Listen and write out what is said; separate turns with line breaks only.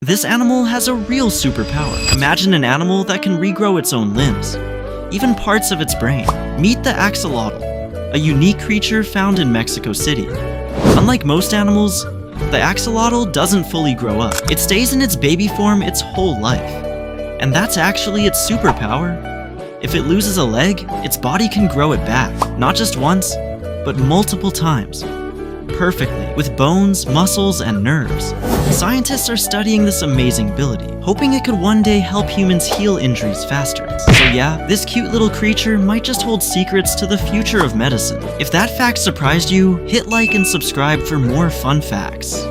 This animal has a real superpower. Imagine an animal that can regrow its own limbs, even parts of its brain. Meet the axolotl, a unique creature found in Mexico City. Unlike most animals, the axolotl doesn't fully grow up. It stays in its baby form its whole life. And that's actually its superpower. If it loses a leg, its body can grow it back, not just once, but multiple times. Perfectly, with bones, muscles, and nerves. Scientists are studying this amazing ability, hoping it could one day help humans heal injuries faster. So yeah, this cute little creature might just hold secrets to the future of medicine. If that fact surprised you, hit like and subscribe for more fun facts.